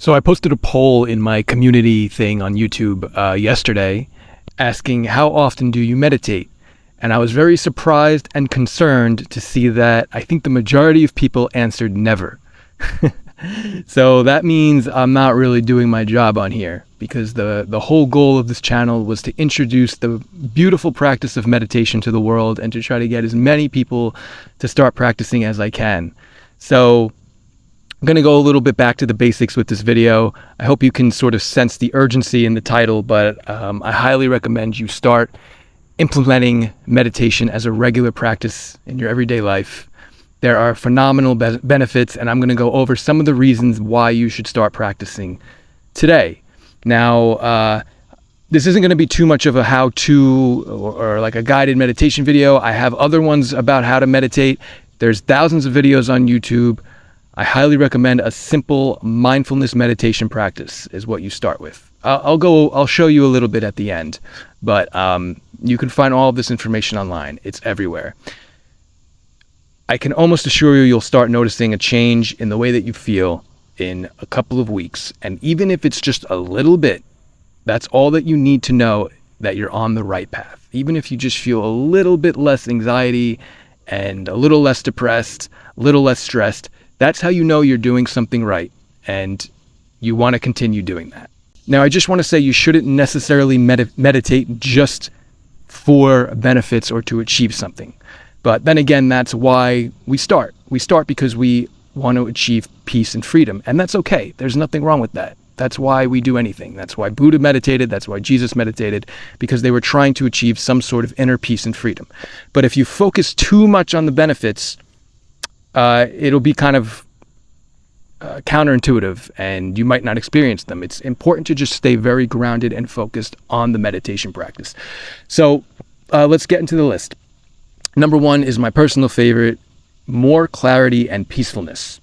So I posted a poll in my community thing on YouTube yesterday asking, how often do you meditate? And I was very surprised and concerned to see that I think the majority of people answered never. So that means I'm not really doing my job on here, because the whole goal of this channel was to introduce the beautiful practice of meditation to the world and to try to get as many people to start practicing as I can. So I'm going to go a little bit back to the basics with this video. I hope you can sort of sense the urgency in the title, but I highly recommend you start implementing meditation as a regular practice in your everyday life. There are phenomenal benefits, and I'm going to go over some of the reasons why you should start practicing today. Now, this isn't going to be too much of a how-to or like a guided meditation video. I have other ones about how to meditate. There's thousands of videos on YouTube. I highly recommend a simple mindfulness meditation practice is what you start with. I'll show you a little bit at the end, but you can find all of this information online. It's everywhere. I can almost assure you you'll start noticing a change in the way that you feel in a couple of weeks. And even if it's just a little bit, that's all that you need to know that you're on the right path. Even if you just feel a little bit less anxiety and a little less depressed, a little less stressed, that's how you know you're doing something right, and you want to continue doing that. Now, I just want to say you shouldn't necessarily meditate just for benefits or to achieve something. But then again, that's why we start. We start because we want to achieve peace and freedom, and that's okay. There's nothing wrong with that. That's why we do anything. That's why Buddha meditated. That's why Jesus meditated, because they were trying to achieve some sort of inner peace and freedom. But if you focus too much on the benefits, it'll be kind of counterintuitive, and you might not experience them. It's important to just stay very grounded and focused on the meditation practice. So let's get into the list. Number one is my personal favorite: more clarity and peacefulness.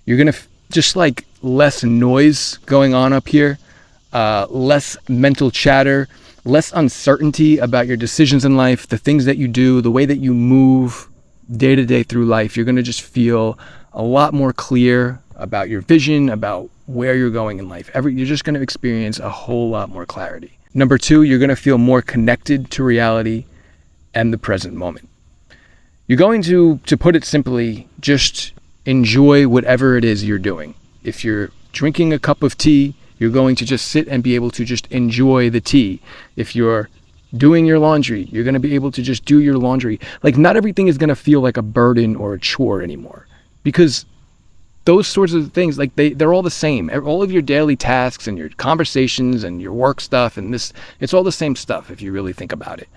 You're going to just like less noise going on up here, less mental chatter, less uncertainty about your decisions in life, the things that you do, the way that you move day to day through life. You're going to just feel a lot more clear about your vision, about where you're going in life. You're just going to experience a whole lot more clarity. Number two, you're going to feel more connected to reality and the present moment. You're going to put it simply, just enjoy whatever it is you're doing. If you're drinking a cup of tea, you're going to just sit and be able to just enjoy the tea. If you're doing your laundry, you're going to be able to just do your laundry. Like, not everything is going to feel like a burden or a chore anymore, because those sorts of things, like they're all the same. All of your daily tasks and your conversations and your work stuff and this, it's all the same stuff if you really think about it.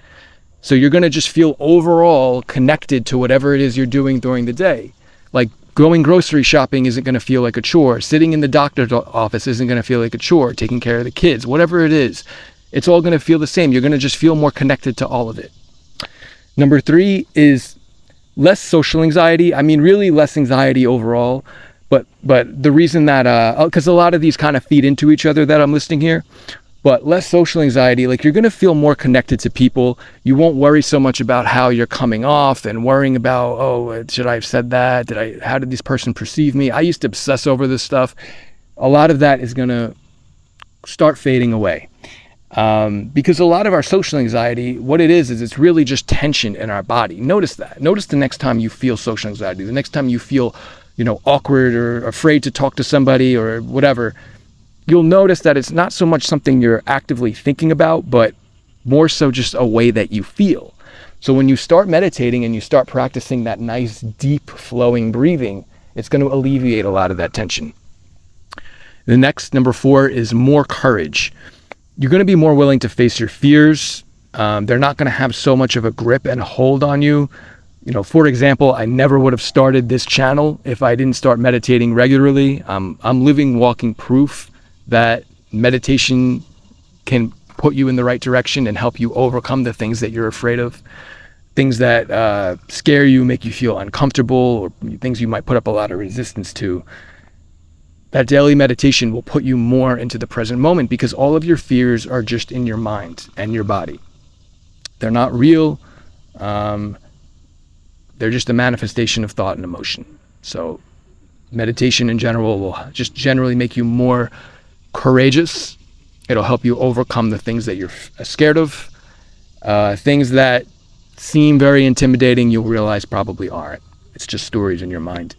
So you're going to just feel overall connected to whatever it is you're doing during the day. Like, going grocery shopping isn't going to feel like a chore. Sitting in the doctor's office isn't going to feel like a chore. Taking care of the kids, whatever it is, it's all going to feel the same. You're going to just feel more connected to all of it. Number three is less social anxiety. I mean, really less anxiety overall. But the reason that, because a lot of these kind of feed into each other that I'm listing here, but less social anxiety, like you're going to feel more connected to people. You won't worry so much about how you're coming off and worrying about, oh, should I have said that? How did this person perceive me? I used to obsess over this stuff. A lot of that is going to start fading away. Because a lot of our social anxiety, what it is it's really just tension in our body. Notice that. Notice the next time you feel social anxiety, the next time you feel, awkward or afraid to talk to somebody or whatever, you'll notice that it's not so much something you're actively thinking about, but more so just a way that you feel. So when you start meditating and you start practicing that nice, deep flowing breathing, it's going to alleviate a lot of that tension. The next, number four, is more courage. You're going to be more willing to face your fears. They're not going to have so much of a grip and hold on you. For example, I never would have started this channel if I didn't start meditating regularly. I'm living, walking proof that meditation can put you in the right direction and help you overcome the things that you're afraid of, things that scare you, make you feel uncomfortable, or things you might put up a lot of resistance to. That daily meditation will put you more into the present moment, because all of your fears are just in your mind and your body. They're not real. They're just a manifestation of thought and emotion. So Meditation in general will just generally make you more courageous. It'll help you overcome the things that you're scared of. Things that seem very intimidating, you'll realize probably aren't. It's just stories in your mind.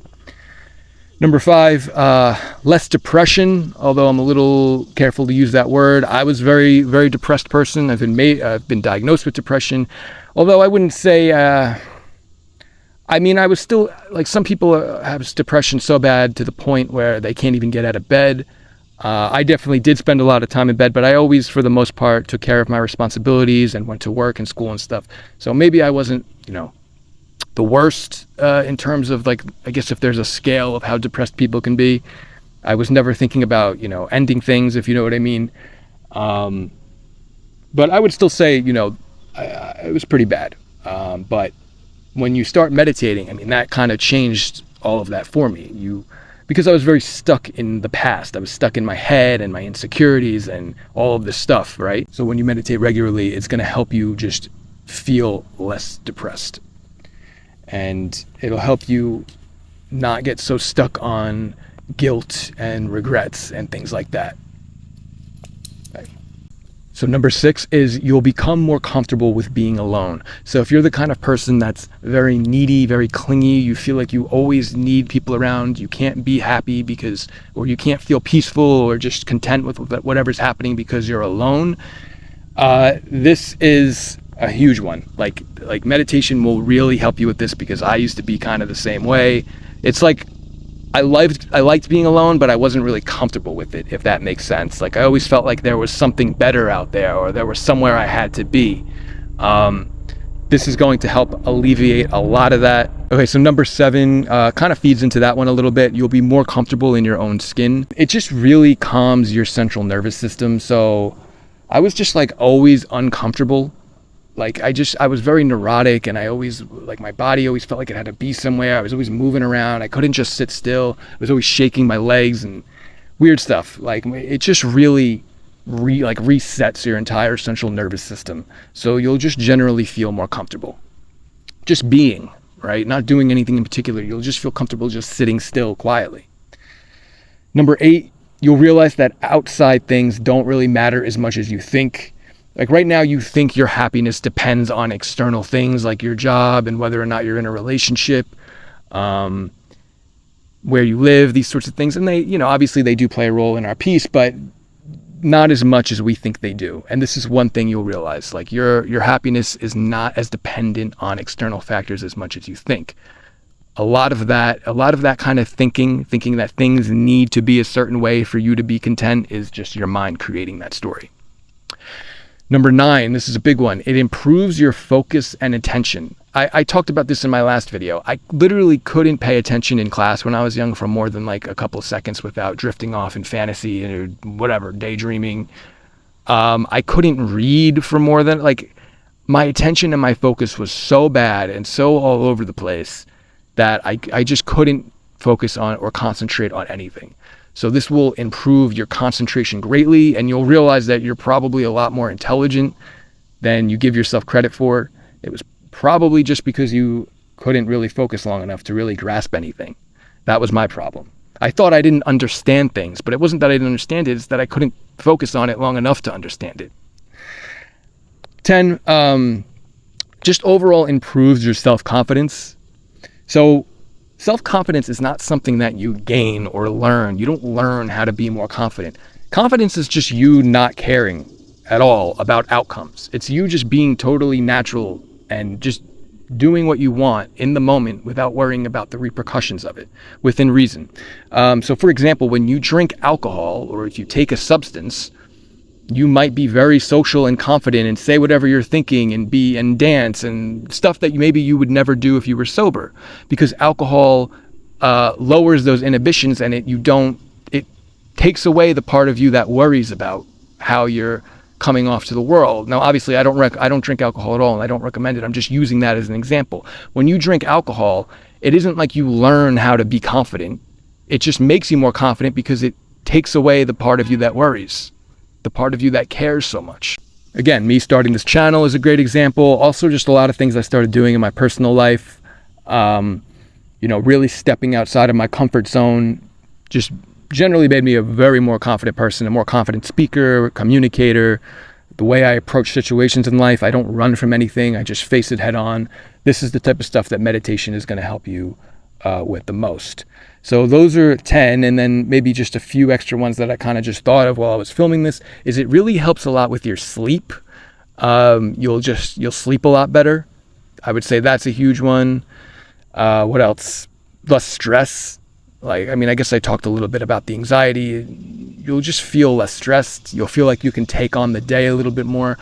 Number 5, less depression, although I'm a little careful to use that word. I was very, very depressed person. I've been diagnosed with depression, although I wouldn't say, I was still, like some people have depression so bad to the point where they can't even get out of bed. I definitely did spend a lot of time in bed, but I always, for the most part, took care of my responsibilities and went to work and school and stuff. So maybe I wasn't, the worst in terms of, like, I guess if there's a scale of how depressed people can be. I was never thinking about, ending things, if you know what I mean. But I would still say, it was pretty bad. But when you start meditating, that kind of changed all of that for me. Because I was very stuck in the past. I was stuck in my head and my insecurities and all of this stuff, right? So when you meditate regularly, it's going to help you just feel less depressed. And it'll help you not get so stuck on guilt and regrets and things like that. Okay. So number 6 is you'll become more comfortable with being alone. So if you're the kind of person that's very needy, very clingy, you feel like you always need people around, you can't be happy or you can't feel peaceful or just content with whatever's happening because you're alone, this is a huge one. Like meditation will really help you with this, because I used to be kind of the same way. It's like I liked being alone, but I wasn't really comfortable with it, if that makes sense. Like I always felt like there was something better out there, or there was somewhere I had to be. This is going to help alleviate a lot of that. Okay, so number 7 kind of feeds into that one a little bit. You'll be more comfortable in your own skin. It just really calms your central nervous system. So I was just like always uncomfortable. Like I was very neurotic, and I always, like, my body always felt like it had to be somewhere. I was always moving around. I couldn't just sit still. I was always shaking my legs and weird stuff. Like it just really resets your entire central nervous system. So you'll just generally feel more comfortable. Just being, right? Not doing anything in particular. You'll just feel comfortable just sitting still quietly. Number 8, you'll realize that outside things don't really matter as much as you think. Like right now, you think your happiness depends on external things like your job and whether or not you're in a relationship, where you live, these sorts of things. And they, obviously they do play a role in our peace, but not as much as we think they do. And this is one thing you'll realize, like your happiness is not as dependent on external factors as much as you think. A lot of that kind of thinking that things need to be a certain way for you to be content, is just your mind creating that story. Number 9, this is a big one. It improves your focus and attention. I talked about this in my last video. I literally couldn't pay attention in class when I was young for more than like a couple of seconds without drifting off in fantasy or whatever, daydreaming. I couldn't read for more than, like, my attention and my focus was so bad and so all over the place that I just couldn't focus on or concentrate on anything. So this will improve your concentration greatly, and you'll realize that you're probably a lot more intelligent than you give yourself credit for. It was probably just because you couldn't really focus long enough to really grasp anything. That was my problem. I thought I didn't understand things, but it wasn't that I didn't understand it, it's that I couldn't focus on it long enough to understand it. 10, just overall improves your self-confidence. So self-confidence is not something that you gain or learn. You don't learn how to be more confident. Confidence is just you not caring at all about outcomes. It's you just being totally natural and just doing what you want in the moment without worrying about the repercussions of it, within reason. So for example, when you drink alcohol or if you take a substance, you might be very social and confident and say whatever you're thinking and dance and stuff that maybe you would never do if you were sober, because alcohol lowers those inhibitions, and it takes away the part of you that worries about how you're coming off to the world. Now, obviously, I don't drink alcohol at all, and I don't recommend it. I'm just using that as an example. When you drink alcohol, it isn't like you learn how to be confident. It just makes you more confident because it takes away the part of you that worries, the part of you that cares so much. Again, me starting this channel is a great example. Also, just a lot of things I started doing in my personal life. really stepping outside of my comfort zone just generally made me a very more confident person, a more confident speaker, communicator. The way I approach situations in life, I don't run from anything. I just face it head on. This is the type of stuff that meditation is going to help you with the most. So those are 10, and then maybe just a few extra ones that I kind of just thought of while I was filming this, is it really helps a lot with your sleep. You'll sleep a lot better. I would say that's a huge one. What else? Less stress. I guess I talked a little bit about the anxiety. You'll just feel less stressed. You'll feel like you can take on the day a little bit more.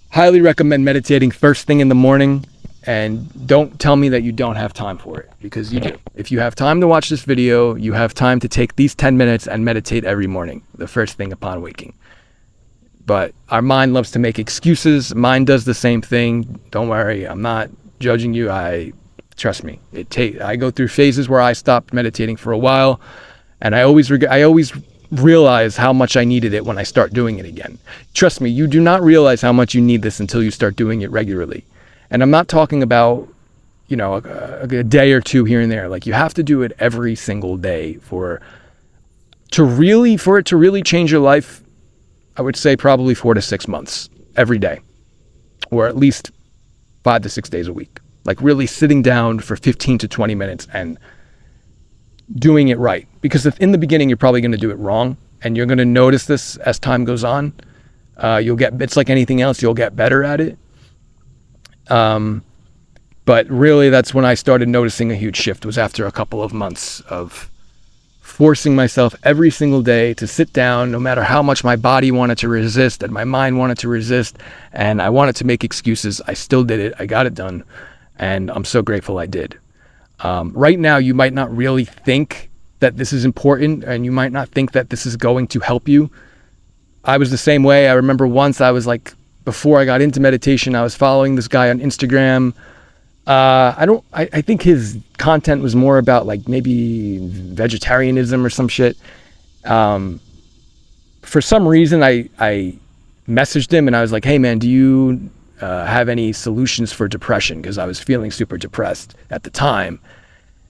Highly recommend meditating first thing in the morning, and don't tell me that you don't have time for it, because you do. If you have time to watch this video, you have time to take these 10 minutes and meditate every morning, the first thing upon waking. But our mind loves to make excuses. Mine does the same thing. Don't worry, I'm not judging you. Trust me, I go through phases where I stopped meditating for a while, and I always realize how much I needed it when I start doing it again. Trust me, you do not realize how much you need this until you start doing it regularly. And I'm not talking about, a day or two here and there. Like, you have to do it every single day for it to really change your life. I would say probably 4 to 6 months every day, or at least 5 to 6 days a week. Like, really sitting down for 15 to 20 minutes and doing it right. Because in the beginning, you're probably going to do it wrong, and you're going to notice this as time goes on. It's like anything else, you'll get better at it. But really, that's when I started noticing a huge shift, was after a couple of months of forcing myself every single day to sit down, no matter how much my body wanted to resist and my mind wanted to resist, and I wanted to make excuses. I still did it. I got it done. And I'm so grateful I did. Right now, you might not really think that this is important, and you might not think that this is going to help you. I was the same way. I remember once before I got into meditation, I was following this guy on Instagram. I think his content was more about maybe vegetarianism or some shit. For some reason, I messaged him and I was like, hey man, do you have any solutions for depression? Because I was feeling super depressed at the time.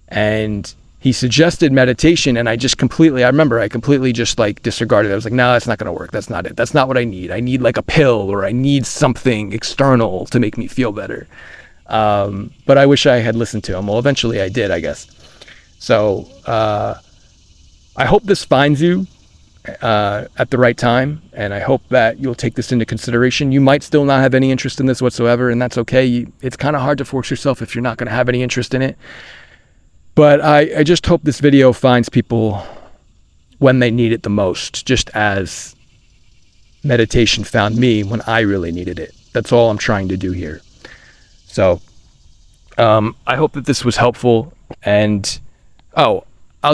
And he suggested meditation, and I completely just disregarded it. I was like, no, that's not going to work. That's not it. That's not what I need. I need a pill, or I need something external to make me feel better. But I wish I had listened to him. Well, eventually I did, I guess. So I hope this finds you at the right time, and I hope that you'll take this into consideration. You might still not have any interest in this whatsoever, and that's okay. It's kind of hard to force yourself if you're not going to have any interest in it. But I just hope this video finds people when they need it the most, just as meditation found me when I really needed it. That's all I'm trying to do here. So I hope that this was helpful. And I'll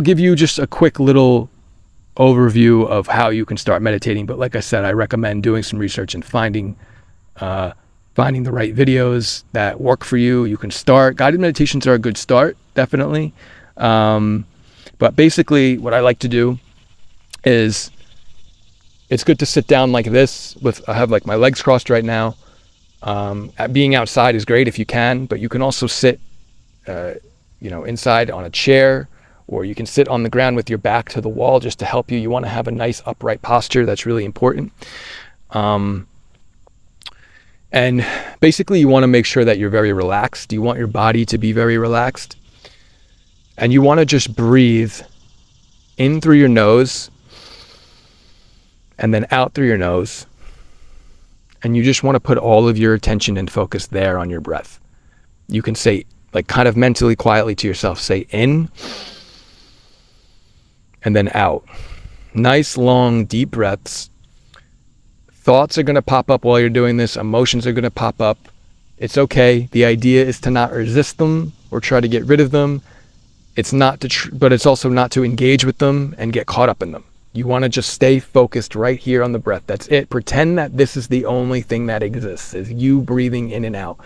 give you just a quick little overview of how you can start meditating. But like I said, I recommend doing some research and finding the right videos that work for you. You can start. Guided meditations are a good start, definitely. But basically what I like to do is, it's good to sit down like this I have my legs crossed right now. Being outside is great if you can, but you can also sit, inside on a chair, or you can sit on the ground with your back to the wall just to help you. You want to have a nice upright posture. That's really important. And basically you want to make sure that you're very relaxed. You want your body to be very relaxed. And you want to just breathe in through your nose and then out through your nose. And you just want to put all of your attention and focus there on your breath. You can say, kind of mentally, quietly to yourself, say in and then out. Nice, long, deep breaths. Thoughts are going to pop up while you're doing this. Emotions are going to pop up. It's okay. The idea is to not resist them or try to get rid of them. It's not but it's also not to engage with them and get caught up in them. You want to just stay focused right here on the breath. That's it. Pretend that this is the only thing that exists, is you breathing in and out.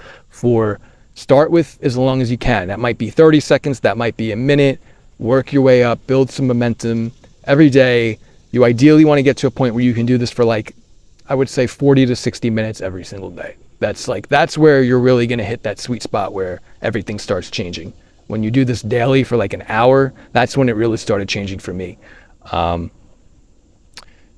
Start with as long as you can. That might be 30 seconds. That might be a minute. Work your way up. Build some momentum. Every day, you ideally want to get to a point where you can do this for I would say 40 to 60 minutes every single day. That's where you're really going to hit that sweet spot where everything starts changing. When you do this daily for like an hour, that's when it really started changing for me.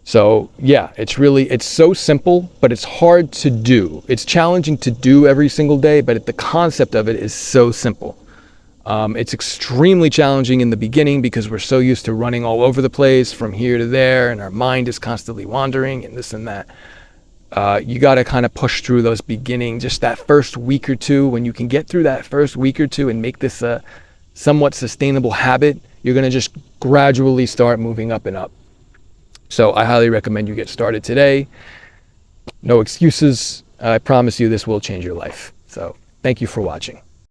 So yeah, it's so simple, but it's hard to do. It's challenging to do every single day, but the concept of it is so simple. It's extremely challenging in the beginning because we're so used to running all over the place from here to there, and our mind is constantly wandering and this and that. You got to kind of push through those beginning, just that first week or two. When you can get through that first week or two and make this a somewhat sustainable habit, you're going to just gradually start moving up and up. So I highly recommend you get started today. No excuses. I promise you this will change your life. So thank you for watching.